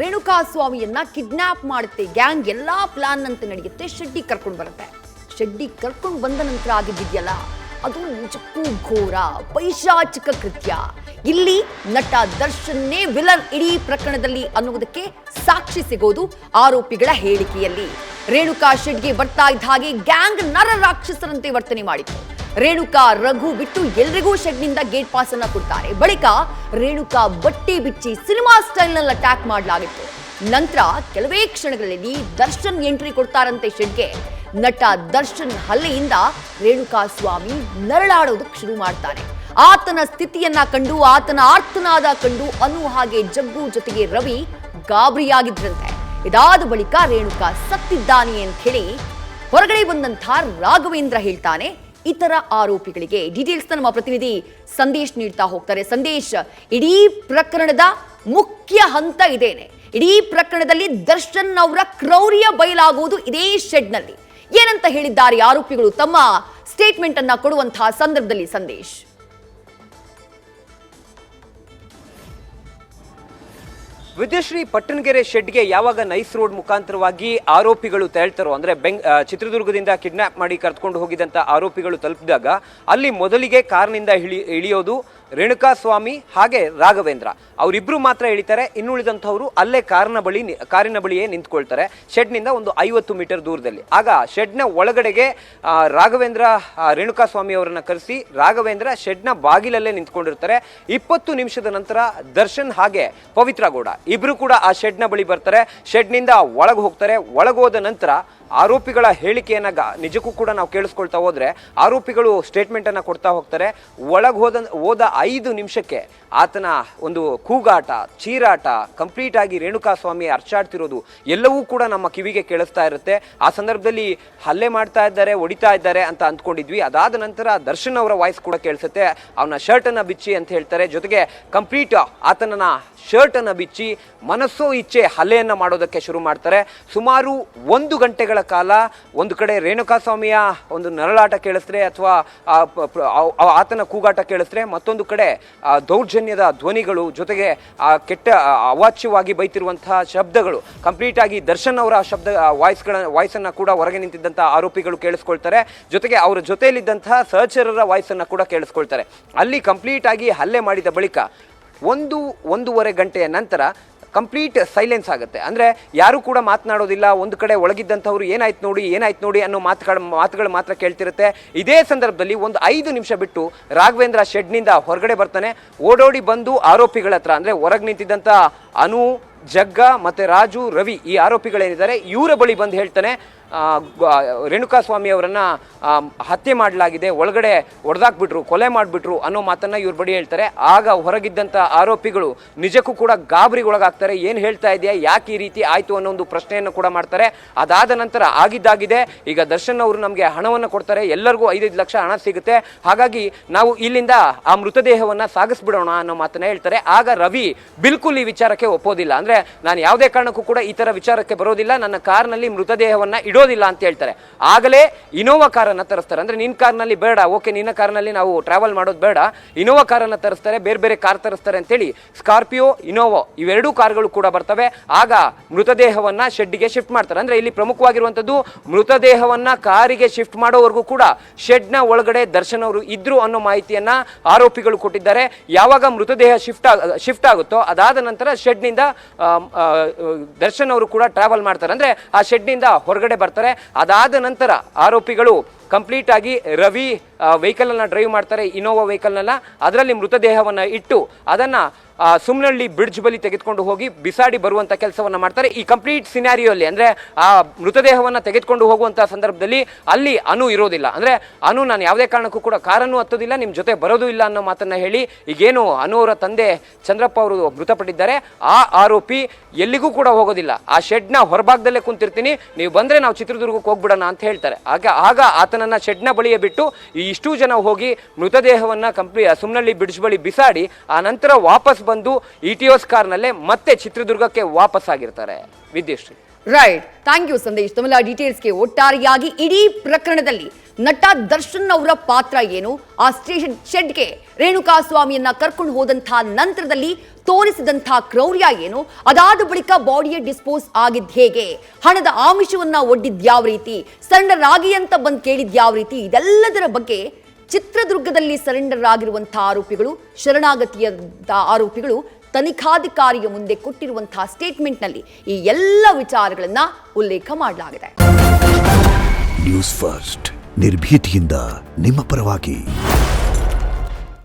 Renuka ಸ್ವಾಮಿಯನ್ನ kidnap ಮಾಡುತ್ತೆ gang ಎಲ್ಲಾ plan ಅಂತ ನಡೆಯುತ್ತೆ. ಶೆಡ್ಡಿ ಕರ್ಕೊಂಡು ಬರುತ್ತೆ. ಶೆಡ್ಡಿ ಕರ್ಕೊಂಡು ಬಂದ ನಂತರ ಆಗಿದ್ದಿದೆಯಲ್ಲ ಅದು ನಿಜಕ್ಕೂ ಘೋರ ಪೈಶಾಚಿಕ ಕೃತ್ಯ. ಇಲ್ಲಿ ನಟ ದರ್ಶನ್ನೇ ವಿಲನ್ ಇಡೀ ಪ್ರಕರಣದಲ್ಲಿ ಅನ್ನುವುದಕ್ಕೆ ಸಾಕ್ಷಿ ಸಿಗೋದು ಆರೋಪಿಗಳ ಹೇಳಿಕೆಯಲ್ಲಿ. ರೇಣುಕಾ ಶೆಡ್ಗೆ ಬರ್ತಾ ಇದ್ದ ಹಾಗೆ ಗ್ಯಾಂಗ್ ನರ ರಾಕ್ಷಸರಂತೆ ವರ್ತನೆ ಮಾಡಿತು. ರೇಣುಕಾ ರಘು ಬಿಟ್ಟು ಎಲ್ರಿಗೂ ಶೆಡ್ನಿಂದ ಗೇಟ್ ಪಾಸ್ ಅನ್ನ ಕೊಡ್ತಾರೆ. ಬಳಿಕ ರೇಣುಕಾ ಬಟ್ಟೆ ಬಿಚ್ಚಿ ಸಿನಿಮಾ ಸ್ಟೈಲ್ ನಲ್ಲಿ ಅಟ್ಯಾಕ್ ಮಾಡಲಾಗಿತ್ತು. ನಂತರ ಕೆಲವೇ ಕ್ಷಣಗಳಲ್ಲಿ ದರ್ಶನ್ ಎಂಟ್ರಿ ಕೊಡ್ತಾರಂತೆ ಶೆಡ್ಗೆ. ನಟ ದರ್ಶನ್ ಹಲ್ಲೆಯಿಂದ ರೇಣುಕಾ ಸ್ವಾಮಿ ನರಳಾಡೋದಕ್ಕೆ ಶುರು ಮಾಡ್ತಾನೆ. ಆತನ ಸ್ಥಿತಿಯನ್ನ ಕಂಡು ಆತನ ಆರ್ತನಾದ ಕಂಡು ಅನು ಹಾಗೆ ಜಗ್ಗು ಜೊತೆಗೆ ರವಿ ಗಾಬರಿಯಾಗಿದ್ರಂತೆ. ಇದಾದ ಬಳಿಕ ರೇಣುಕಾ ಸತ್ತಿದ್ದಾನೆ ಅಂತ ಹೇಳಿ ಹೊರಗಡೆ ಬಂದಂಥ ರಾಘವೇಂದ್ರ ಹೇಳ್ತಾನೆ. ಇತರ ಆರೋಪಿಗಳಿಗೆ ಡೀಟೇಲ್ಸ್ ನಮ್ಮ ಪ್ರತಿನಿಧಿ ಸಂದೇಶ್ ನೀಡ್ತಾ ಹೋಗ್ತಾರೆ. ಸಂದೇಶ್, ಇಡೀ ಪ್ರಕರಣದ ಮುಖ್ಯ ಹಂತ ಇದೇನೆ. ಇಡೀ ಪ್ರಕರಣದಲ್ಲಿ ದರ್ಶನ್ ಅವರ ಕ್ರೌರ್ಯ ಬಯಲಾಗುವುದು ಇದೇ ಶೆಡ್ನಲ್ಲಿ. ಏನಂತ ಹೇಳಿದ್ದಾರೆ ಆರೋಪಿಗಳು ತಮ್ಮ ಸ್ಟೇಟ್ಮೆಂಟ್ ಅನ್ನ ಕೊಡುವಂತಹ ಸಂದರ್ಭದಲ್ಲಿ? ಸಂದೇಶ್, ವಿದ್ಯಾಶ್ರೀ, ಪಟ್ಟಣಗೆರೆ ಶೆಡ್ಗೆ ಯಾವಾಗ ನೈಸ್ ರೋಡ್ ಮುಖಾಂತರವಾಗಿ ಆರೋಪಿಗಳು ತೆರಳ್ತಾರೋ, ಅಂದರೆ ಚಿತ್ರದುರ್ಗದಿಂದ ಕಿಡ್ನಾಪ್ ಮಾಡಿ ಕರೆದುಕೊಂಡು ಹೋಗಿದಂಥ ಆರೋಪಿಗಳು ತಲುಪಿದಾಗ ಅಲ್ಲಿ ಮೊದಲಿಗೆ ಕಾರ್ನಿಂದ ಇಳಿಯೋದು ರೇಣುಕಾ ಸ್ವಾಮಿ ಹಾಗೆ ರಾಘವೇಂದ್ರ. ಅವರಿಬ್ಬರು ಮಾತ್ರ ಇಳಿತಾರೆ. ಇನ್ನುಳಿದಂಥವರು ಅಲ್ಲೇ ಕಾರಿನ ಬಳಿಯೇ ನಿಂತ್ಕೊಳ್ತಾರೆ, ಶೆಡ್ನಿಂದ ಒಂದು 50 ಮೀಟರ್ ದೂರದಲ್ಲಿ. ಆಗ ಶೆಡ್ನ ಒಳಗಡೆಗೆ ರಾಘವೇಂದ್ರ ರೇಣುಕಾ ಸ್ವಾಮಿ ಅವರನ್ನ ಕರೆಸಿ ರಾಘವೇಂದ್ರ ಶೆಡ್ನ ಬಾಗಿಲಲ್ಲೇ ನಿಂತ್ಕೊಂಡಿರ್ತಾರೆ. 20 ನಿಮಿಷದ ನಂತರ ದರ್ಶನ್ ಹಾಗೆ ಪವಿತ್ರ ಗೌಡ ಇಬ್ರು ಕೂಡ ಆ ಶೆಡ್ನ ಬಳಿ ಬರ್ತಾರೆ. ಶೆಡ್ನಿಂದ ಒಳಗೆ ಹೋಗ್ತಾರೆ. ಒಳಗೋದ ನಂತರ ಆರೋಪಿಗಳ ಹೇಳಿಕೆಯನ್ನ ನಿಜಕ್ಕೂ ಕೂಡ ನಾವು ಕೇಳಿಸ್ಕೊಳ್ತಾ ಹೋದ್ರೆ ಆರೋಪಿಗಳು ಸ್ಟೇಟ್ಮೆಂಟ್ ಅನ್ನ ಕೊಡ್ತಾ ಹೋಗ್ತಾರೆ. ಹೋದ 5 ನಿಮಿಷಕ್ಕೆ ಆತನ ಒಂದು ಕೂಗಾಟ, ಚೀರಾಟ, ಕಂಪ್ಲೀಟ್ ಆಗಿ ರೇಣುಕಾ ಸ್ವಾಮಿ ಅರ್ಚಾಡ್ತಿರೋದು ಎಲ್ಲವೂ ಕೂಡ ನಮ್ಮ ಕಿವಿಗೆ ಕೇಳಿಸ್ತಾ ಇರುತ್ತೆ. ಆ ಸಂದರ್ಭದಲ್ಲಿ ಹಲ್ಲೆ ಮಾಡ್ತಾ ಇದ್ದಾರೆ, ಹೊಡಿತಾ ಇದ್ದಾರೆ ಅಂತ ಅಂದ್ಕೊಂಡಿದ್ವಿ. ಅದಾದ ನಂತರ ದರ್ಶನ್ ಅವರ ವಾಯ್ಸ್ ಕೂಡ ಕೇಳಿಸುತ್ತೆ. ಅವನ ಶರ್ಟ್ ಅನ್ನ ಬಿಚ್ಚಿ ಅಂತ ಹೇಳ್ತಾರೆ. ಜೊತೆಗೆ ಕಂಪ್ಲೀಟ್ ಆತನನ್ನ ಶರ್ಟ್ ಅನ್ನ ಬಿಚ್ಚಿ ಮನಸ್ಸೋ ಇಚ್ಛೆ ಹಲ್ಲೆಯನ್ನ ಮಾಡೋದಕ್ಕೆ ಶುರು ಮಾಡ್ತಾರೆ. ಸುಮಾರು 1 ಗಂಟೆಗಳ ಕಾಲ ಒಂದು ಕಡೆ ರೇಣುಕಾ ಸ್ವಾಮಿಯ ಒಂದು ನರಳಾಟ ಕೇಳಿಸ್ರೆ ಅಥವಾ ಆತನ ಕೂಗಾಟ ಕೇಳಿಸ್ರೆ, ಮತ್ತೊಂದು ಕಡೆ ದೌರ್ಜನ್ಯದ ಧ್ವನಿಗಳು, ಜೊತೆಗೆ ಕೆಟ್ಟ ಅವಾಚ್ಯವಾಗಿ ಬೈತಿರುವಂತಹ ಶಬ್ದಗಳು ಕಂಪ್ಲೀಟ್ ಆಗಿ ದರ್ಶನ್ ಅವರ ವಾಯ್ಸ್ ಅನ್ನ ಕೂಡ ಹೊರಗೆ ನಿಂತಿದ್ದಂತಹ ಆರೋಪಿಗಳು ಕೇಳಿಸ್ಕೊಳ್ತಾರೆ. ಜೊತೆಗೆ ಅವರ ಜೊತೆಯಲ್ಲಿದ್ದಂತಹ ಸಹಚರರ ವಾಯ್ಸ್ ಅನ್ನ ಕೂಡ ಕೇಳಿಸ್ಕೊಳ್ತಾರೆ. ಅಲ್ಲಿ ಕಂಪ್ಲೀಟ್ ಆಗಿ ಹಲ್ಲೆ ಮಾಡಿದ ಬಳಿಕ 1-1.5 ಗಂಟೆಯ ನಂತರ ಕಂಪ್ಲೀಟ್ ಸೈಲೆನ್ಸ್ ಆಗುತ್ತೆ. ಅಂದರೆ ಯಾರು ಕೂಡ ಮಾತನಾಡೋದಿಲ್ಲ. ಒಂದು ಕಡೆ ಒಳಗಿದ್ದಂಥವ್ರು ಏನಾಯ್ತು ನೋಡಿ ಅನ್ನೋ ಮಾತುಗಳು ಮಾತ್ರ ಕೇಳ್ತಿರುತ್ತೆ. ಇದೇ ಸಂದರ್ಭದಲ್ಲಿ ಒಂದು 5 ನಿಮಿಷ ಬಿಟ್ಟು ರಾಘವೇಂದ್ರ ಶೆಡ್ನಿಂದ ಹೊರಗಡೆ ಬರ್ತಾನೆ. ಓಡೋಡಿ ಬಂದು ಆರೋಪಿಗಳ ಹತ್ರ, ಅಂದರೆ ಹೊರಗೆ ನಿಂತಿದ್ದಂಥ ಅನು, ಜಗ್ಗ ಮತ್ತು ರಾಜು, ರವಿ, ಈ ಆರೋಪಿಗಳೇನಿದ್ದಾರೆ ಇವರ ಬಳಿ ಬಂದು ಹೇಳ್ತಾನೆ, ರೇಣುಕಾ ಸ್ವಾಮಿ ಅವರನ್ನ ಹತ್ಯೆ ಮಾಡಲಾಗಿದೆ, ಒಳಗಡೆ ಹೊಡೆದಾಕ್ಬಿಟ್ರು, ಕೊಲೆ ಮಾಡಿಬಿಟ್ರು ಅನ್ನೋ ಮಾತನ್ನ ಇವ್ರ ಬಳಿ ಹೇಳ್ತಾರೆ. ಆಗ ಹೊರಗಿದ್ದಂಥ ಆರೋಪಿಗಳು ನಿಜಕ್ಕೂ ಕೂಡ ಗಾಬರಿಗೊಳಗಾಗ್ತಾರೆ. ಏನು ಹೇಳ್ತಾ ಇದೆಯಾ, ಯಾಕೆ ಈ ರೀತಿ ಆಯಿತು ಅನ್ನೋ ಒಂದು ಪ್ರಶ್ನೆಯನ್ನು ಕೂಡ ಮಾಡ್ತಾರೆ. ಅದಾದ ನಂತರ ಆಗಿದ್ದಾಗಿದೆ, ಈಗ ದರ್ಶನ್ ಅವರು ನಮಗೆ ಹಣವನ್ನು ಕೊಡ್ತಾರೆ, ಎಲ್ಲರಿಗೂ 5 ಲಕ್ಷ ಹಣ ಸಿಗುತ್ತೆ, ಹಾಗಾಗಿ ನಾವು ಇಲ್ಲಿಂದ ಆ ಮೃತದೇಹವನ್ನು ಸಾಗಿಸ್ಬಿಡೋಣ ಅನ್ನೋ ಮಾತನ್ನ ಹೇಳ್ತಾರೆ. ಆಗ ರವಿ ಬಿಲ್ಕುಲ್ ಈ ವಿಚಾರಕ್ಕೆ ಒಪ್ಪೋದಿಲ್ಲ. ಅಂದರೆ ನಾನು ಯಾವುದೇ ಕಾರಣಕ್ಕೂ ಕೂಡ ಈ ಥರ ವಿಚಾರಕ್ಕೆ ಬರೋದಿಲ್ಲ, ನನ್ನ ಕಾರ್ನಲ್ಲಿ ಮೃತದೇಹವನ್ನು ಇಡೋದಿಲ್ಲ ಅಂತ ಹೇಳ್ತಾರೆ. ಆಗಲೇ ಇನೋವಾ ಕಾರನ್ನು ತರಿಸ್ತಾರೆ. ಅಂದರೆ ನಿನ್ನ ಕಾರ್ನಲ್ಲಿ ಬೇಡ, ಓಕೆ ನಿನ್ನ ಕಾರ್ನಲ್ಲಿ ನಾವು ಟ್ರಾವೆಲ್ ಮಾಡೋದು ಬೇಡ, ಇನೋವಾ ಕಾರನ್ನು ತರಿಸ್ತಾರೆ, ಬೇರೆ ಕಾರ್ ತರಿಸ್ತಾರೆ ಅಂತೇಳಿ ಸ್ಕಾರ್ಪಿಯೋ, ಇನೋವಾ ಇವೆರಡೂ ಕಾರ್ಗಳು ಕೂಡ ಬರ್ತವೆ. ಆಗ ಮೃತದೇಹವನ್ನ ಶೆಡ್ಗೆ ಶಿಫ್ಟ್ ಮಾಡ್ತಾರೆ. ಅಂದರೆ ಇಲ್ಲಿ ಪ್ರಮುಖವಾಗಿರುವಂಥದ್ದು ಮೃತದೇಹವನ್ನ ಕಾರಿಗೆ ಶಿಫ್ಟ್ ಮಾಡೋವರೆಗೂ ಕೂಡ ಶೆಡ್ನ ಒಳಗಡೆ ದರ್ಶನ್ ಅವರು ಇದ್ರು ಅನ್ನೋ ಮಾಹಿತಿಯನ್ನ ಆರೋಪಿಗಳು ಕೊಟ್ಟಿದ್ದಾರೆ. ಯಾವಾಗ ಮೃತದೇಹ ಶಿಫ್ಟ್ ಆಗುತ್ತೋ ಅದಾದ ನಂತರ ಶೆಡ್ನಿಂದ ದರ್ಶನ್ ಅವರು ಕೂಡ ಟ್ರಾವೆಲ್ ಮಾಡ್ತಾರೆ. ಅಂದರೆ ಆ ಶೆಡ್ನಿಂದ ಹೊರಗಡೆ ಬರ್ತಾರೆ. ಅದಾದ ನಂತರ ಆರೋಪಿಗಳು ಕಂಪ್ಲೀಟ್ ಆಗಿ ರವಿ ವೆಹಿಕಲ್ ಅನ್ನ ಡ್ರೈವ್ ಮಾಡ್ತಾರೆ, ಇನೋವಾ ವೆಹಿಕಲ್ನೆಲ್ಲ. ಅದರಲ್ಲಿ ಮೃತದೇಹವನ್ನ ಇಟ್ಟು ಅದನ್ನ ಸುಮ್ನಹಳ್ಳಿ ಬ್ರಿಡ್ಜ್ ಬಳಿ ತೆಗೆದುಕೊಂಡು ಹೋಗಿ ಬಿಸಾಡಿ ಬರುವಂತ ಕೆಲಸವನ್ನ ಮಾಡ್ತಾರೆ. ಈ ಕಂಪ್ಲೀಟ್ ಸಿನಾರಿಯೋಲ್ಲಿ ಅಂದ್ರೆ ಆ ಮೃತದೇಹವನ್ನ ತೆಗೆದುಕೊಂಡು ಹೋಗುವಂತಹ ಸಂದರ್ಭದಲ್ಲಿ ಅಲ್ಲಿ ಅನು ಇರೋದಿಲ್ಲ. ಅಂದ್ರೆ ಅನು ನಾನು ಯಾವುದೇ ಕಾರಣಕ್ಕೂ ಕೂಡ ಕಾರನ್ನು ಹತ್ತೋದಿಲ್ಲ, ನಿಮ್ ಜೊತೆ ಬರೋದು ಇಲ್ಲ ಅನ್ನೋ ಮಾತನ್ನ ಹೇಳಿ ಈಗೇನು ಅನು ಅವರ ತಂದೆ ಚಂದ್ರಪ್ಪ ಅವರು ಮೃತಪಟ್ಟಿದ್ದಾರೆ, ಆ ಆರೋಪಿ ಎಲ್ಲಿಗೂ ಕೂಡ ಹೋಗೋದಿಲ್ಲ, ಆ ಶೆಡ್ನ ಹೊರಭಾಗದಲ್ಲೇ ಕುಂತಿರ್ತೀನಿ, ನೀವು ಬಂದ್ರೆ ನಾವು ಚಿತ್ರದುರ್ಗಕ್ಕೆ ಹೋಗ್ಬಿಡೋಣ ಅಂತ ಹೇಳ್ತಾರೆ. ಆಗ ಆತನನ್ನ ಶೆಡ್ನ ಬಳಿಯೇ ಬಿಟ್ಟು ಇಷ್ಟೂ ಜನ ಹೋಗಿ ಮೃತದೇಹವನ್ನ ಸುಮ್ನಹಳ್ಳಿ ಬ್ರಿಡ್ಜ್ ಬಳಿ ಬಿಸಾಡಿ ಆ ನಂತರ ವಾಪಸ್ ಬಂದು ಇಟಿಯೋಸ್ ಕಾರ್ನಲ್ಲೇ ಮತ್ತೆ ಚಿತ್ರದುರ್ಗಕ್ಕೆ ವಾಪಸ್ ಆಗಿರ್ತಾರೆ. Vidyashree, right, thank you Sandesh. ತಮ್ಮೆಲ್ಲ ಡೀಟೇಲ್ಸ್ಗೆ ಒಟ್ಟಾರೆಯಾಗಿ ಇಡೀ ಪ್ರಕರಣದಲ್ಲಿ ನಟ ದರ್ಶನ್ ಅವರ ಪಾತ್ರ ಏನು, ಆ ಶೆಡ್ಗೆ ರೇಣುಕಾ ಸ್ವಾಮಿಯನ್ನ ಕರ್ಕೊಂಡು ಹೋದಂತಹ ನಂತರದಲ್ಲಿ ತೋರಿಸಿದಂಥ ಕ್ರೌರ್ಯ ಏನು, ಅದಾದ ಬಳಿಕ ಬಾಡಿಯೇ ಡಿಸ್ಪೋಸ್ ಆಗಿದ್ ಹೇಗೆ, ಹಣದ ಆಮಿಷವನ್ನ ಒಡ್ಡಿದ್ಯಾವ ರೀತಿ, ಸರೆಂಡರ್ ಆಗಿ ಅಂತ ಬಂದು ಕೇಳಿದ್ಯಾವ ರೀತಿ, ಇದೆಲ್ಲದರ ಬಗ್ಗೆ ಚಿತ್ರದುರ್ಗದಲ್ಲಿ ಸರೆಂಡರ್ ಆಗಿರುವಂತಹ ಆರೋಪಿಗಳು, ಶರಣಾಗತಿಯಾದ ಆರೋಪಿಗಳು ತನಿಖಾಧಿಕಾರಿಯ ಮುಂದೆ ಕೊಟ್ಟಿರುವಂತಹ ಸ್ಟೇಟ್ಮೆಂಟ್ನಲ್ಲಿ ಈ ಎಲ್ಲ ವಿಚಾರಗಳನ್ನ ಉಲ್ಲೇಖ ಮಾಡಲಾಗಿದೆ. ನ್ಯೂಸ್ ಫಸ್ಟ್ ನಿರ್ಭೀತಿಯಿಂದ ನಿಮ್ಮ ಪರವಾಗಿ.